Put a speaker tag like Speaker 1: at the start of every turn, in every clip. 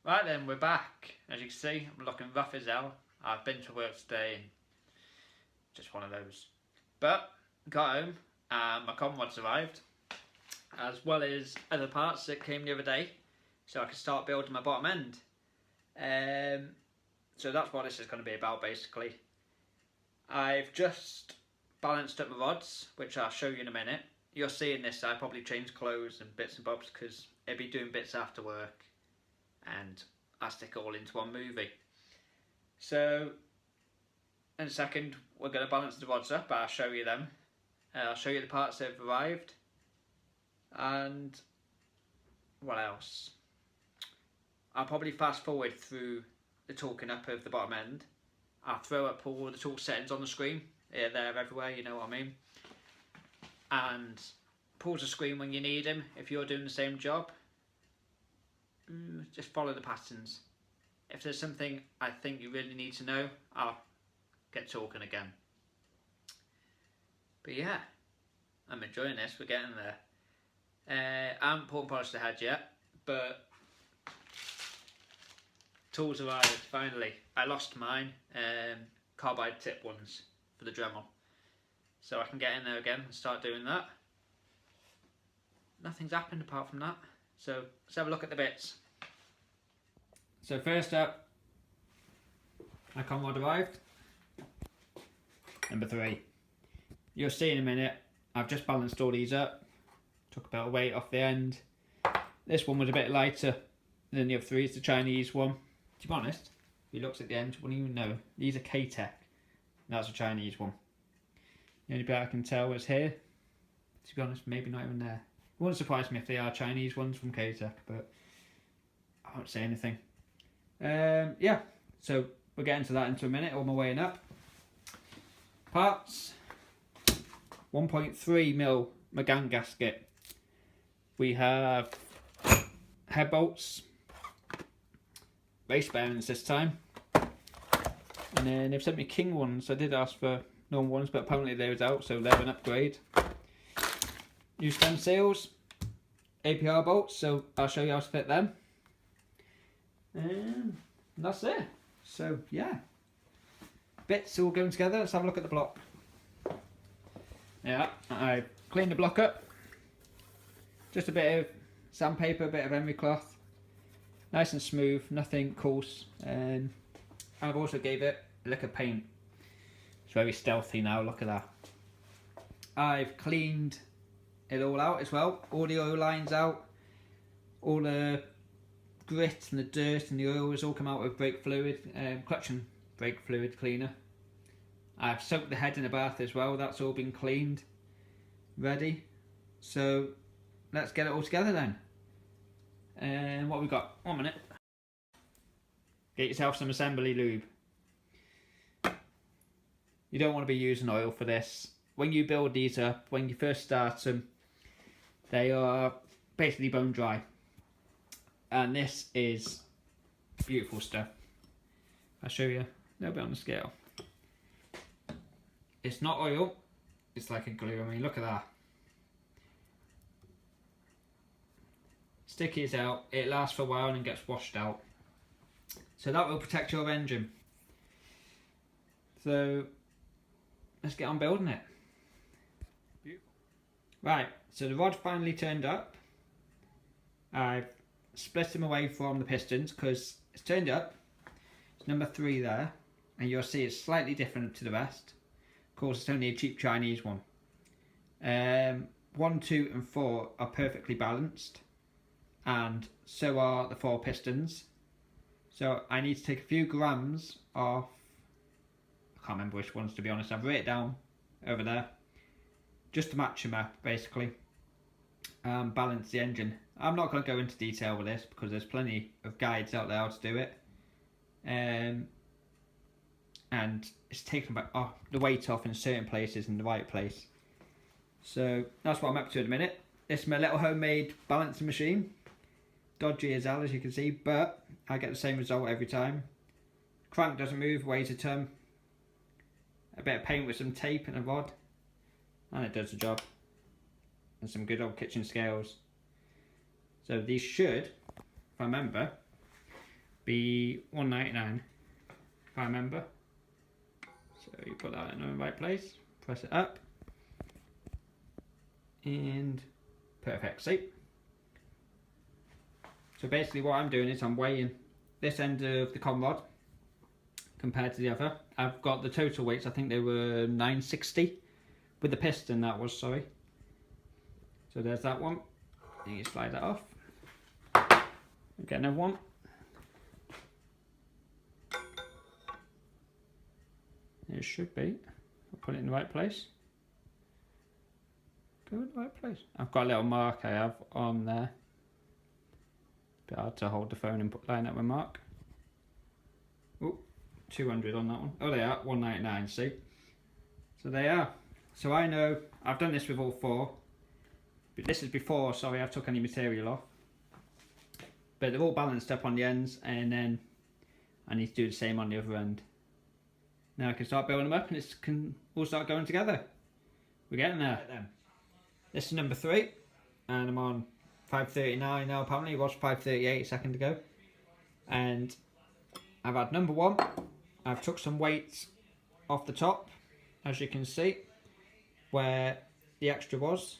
Speaker 1: Right then, we're back. As you can see, I'm looking rough as hell. I've been to work today and just one of those. But, got home and my Conrods arrived, as well as other parts that came the other day, so I can start building my bottom end. So that's what this is going to be about basically. I've just balanced up my rods, which I'll show you in a minute. You're seeing this, I probably change clothes and bits and bobs because I'll be doing bits after work and I stick it all into one movie. So in a second we're going to balance the rods up. I'll show you them. I'll show you the parts that have arrived, and what else? I'll probably fast forward through the talking up of the bottom end. I'll throw up all the tool settings on the screen. They're everywhere, you know what I mean. And pause the screen when you need them if you're doing the same job. Just follow the patterns. If there's something I think you really need to know, I'll get talking again. But yeah, I'm enjoying this, we're getting there. I haven't put and polished the head yet, but tools arrived finally. I lost mine, carbide tip ones for the Dremel. So I can get in there again and start doing that. Nothing's happened apart from that. So let's have a look at the bits. So first up, my Conrod arrived. Number 3. You'll see in a minute, I've just balanced all these up. Took a bit of weight off the end. This one was a bit lighter than the other 3, it's the Chinese one. To be honest, if you looked at the end, you wouldn't even know. These are K-Tech. That's a Chinese one. The only bit I can tell is here. To be honest, maybe not even there. It wouldn't surprise me if they are Chinese ones from K-Tech, but I won't say anything. Yeah, so we'll get into that into a minute, all my weighing up. Parts, 1.3mm McGann gasket. We have head bolts, race bearings this time, and then they've sent me King ones. I did ask for normal ones, but apparently they was out, so they're an upgrade. New stem seals, APR bolts, so I'll show you how to fit them. And that's it. So yeah, bits all going together. Let's have a look at the block. Yeah, I cleaned the block up. Just a bit of sandpaper, a bit of emery cloth. Nice and smooth, nothing coarse. And I've also gave it a lick of paint. It's very stealthy now, look at that. I've cleaned it all out as well. All the oil lines out. All the grit and the dirt and the oil has all come out with brake fluid, clutch and brake fluid cleaner. I've soaked the head in a bath as well. That's all been cleaned, ready. So let's get it all together then. And what we got? 1 minute. Get yourself some assembly lube. You don't want to be using oil for this. When you build these up, when you first start them, they are basically bone dry. And this is beautiful stuff. I'll show you a little bit on the scale. It's not oil, it's like a glue. I mean, look at that. Sticky as out, it lasts for a while and gets washed out. So that will protect your engine. So let's get on building it. Beautiful. Right, so the rod finally turned up. I've split them away from the pistons because it's turned up. It's number 3 there, and you'll see it's slightly different to the rest. Of course, it's only a cheap Chinese one. 1, 2 and 4 are perfectly balanced, and so are the 4 pistons. So I need to take a few grams off, I can't remember which ones to be honest, I've written it down over there, just to match them up basically, and balance the engine. I'm not going to go into detail with this because there's plenty of guides out there how to do it. And it's taken the weight off in certain places in the right place. So that's what I'm up to at the minute. This is my little homemade balancing machine. Dodgy as hell, as you can see, but I get the same result every time. Crank doesn't move, weighs a ton. A bit of paint with some tape and a rod, and it does the job. And some good old kitchen scales. So these should, if I remember, be £1.99 if I remember. So you put that in the right place, press it up, and perfect. See? So basically what I'm doing is I'm weighing this end of the Conrod compared to the other. I've got the total weights, I think they were 960 with the piston, that was, sorry. So there's that one, and you slide that off. Get another one. It should be. I'll put it in the right place. Go in the right place. I've got a little mark I have on there. Bit hard to hold the phone and line up my mark. Oh, 200 on that one. Oh, they are 199. See, so they are. So I know I've done this with all four, but this is before. Sorry, I took any material off. But they're all balanced up on the ends, and then I need to do the same on the other end. Now I can start building them up, and it can all start going together. We're getting there. This is number 3, and I'm on 539 now. Apparently it was 538 a second ago. And I've had number 1. I've took some weights off the top, as you can see, where the extra was.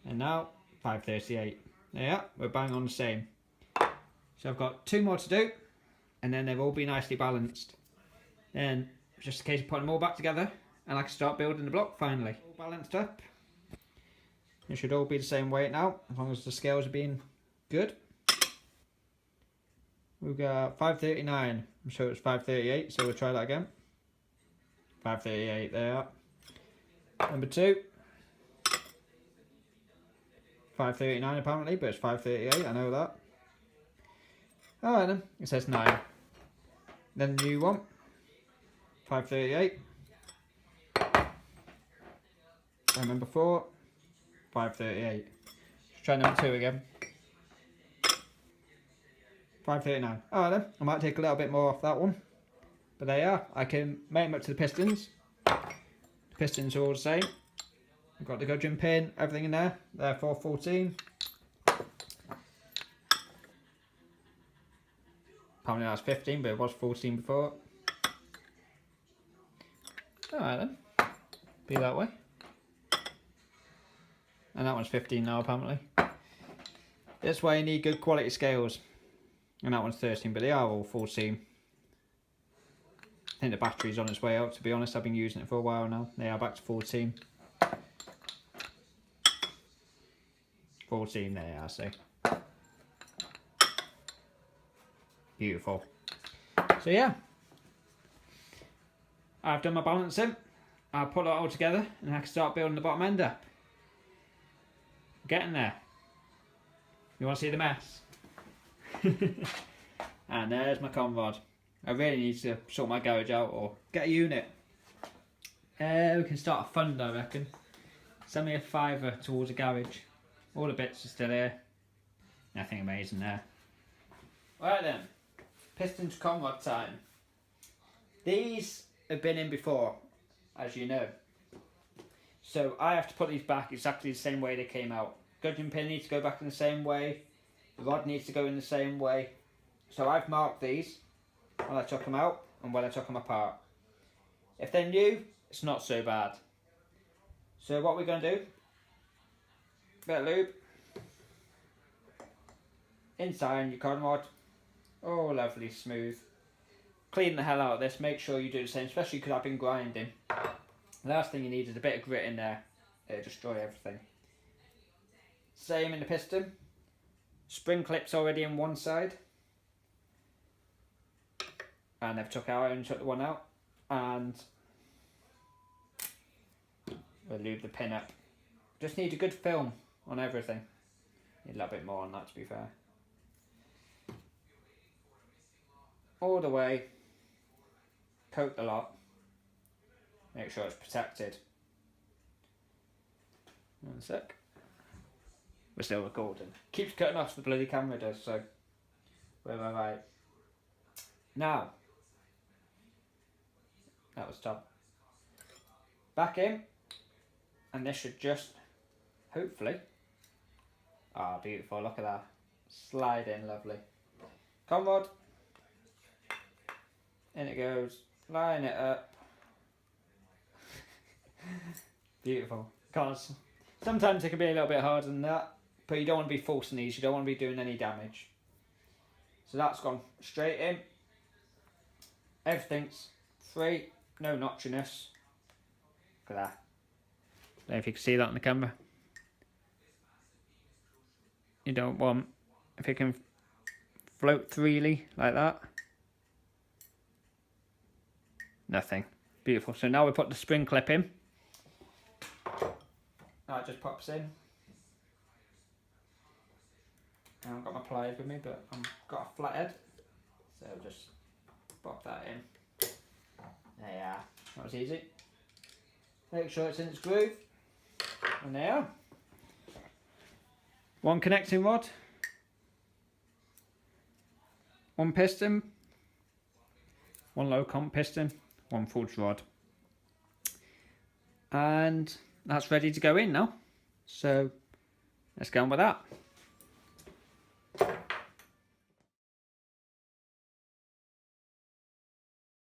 Speaker 1: And now 538. Yeah, we're bang on the same. So I've got 2 more to do, and then they'll all be nicely balanced. Then it's just a case of putting them all back together, and I can start building the block finally. All balanced up. It should all be the same weight now, as long as the scales are being good. We've got 539. I'm sure it's 538, so we'll try that again. 538 there. Number 2. 539 apparently, but it's 538, I know that. Alright then, it says 9. Then the new one. 538. And number 4. 538. Let's try number 2 again. 539. Alright then, I might take a little bit more off that one. But there you are. I can make them up to the pistons. The pistons are all the same. I've got the gudgeon pin, everything in there. Therefore 14. Apparently that's 15, but it was 14 before. Alright then. Be that way. And that one's 15 now apparently. That's why you need good quality scales. And that one's 13, but they are all 14. I think the battery's on its way out, to be honest. I've been using it for a while now. They are back to 14. 14 there, I say. Beautiful. So yeah. I've done my balancing. I'll put it all together and I can start building the bottom end up. Getting there. You want to see the mess? And there's my Conrod. I really need to sort my garage out or get a unit. We can start a fund, I reckon. Send me a £5 towards a garage. All the bits are still here. Nothing amazing there. Right then, piston to Conrod time. These have been in before, as you know. So I have to put these back exactly the same way they came out. Gudgeon pin needs to go back in the same way. The rod needs to go in the same way. So I've marked these when I took them out and when I took them apart. If they're new, it's not so bad. So what we're going to do, bit of lube, inside your Conrod, oh lovely smooth. Clean the hell out of this, make sure you do the same, especially because I've been grinding. The last thing you need is a bit of grit in there, it'll destroy everything. Same in the piston, spring clips already in one side. And I've took out and took the one out, and we'll lube the pin up. Just need a good film on everything. Need a little bit more on that, to be fair. All the way, coat the lot, make sure it's protected. 1 sec. We're still recording. Keeps cutting off, the bloody camera does, so where am I right? Now, that was top. Back in, and this should just, hopefully, ah, beautiful, look at that. Slide in, lovely. Conrod. In it goes. Line it up. Beautiful. Because sometimes it can be a little bit harder than that, but you don't want to be forcing these, you don't want to be doing any damage. So that's gone straight in. Everything's free, no notchiness. Look at that. I don't know if you can see that on the camera. You don't want, if it can float freely like that. Nothing. Beautiful. So now we put the spring clip in. That just pops in. I haven't got my pliers with me, but I've got a flathead. So just pop that in. There you are. That was easy. Make sure it's in its groove. And there you are. One connecting rod. One piston. One low comp piston. One forged rod. And that's ready to go in now. So let's go on with that.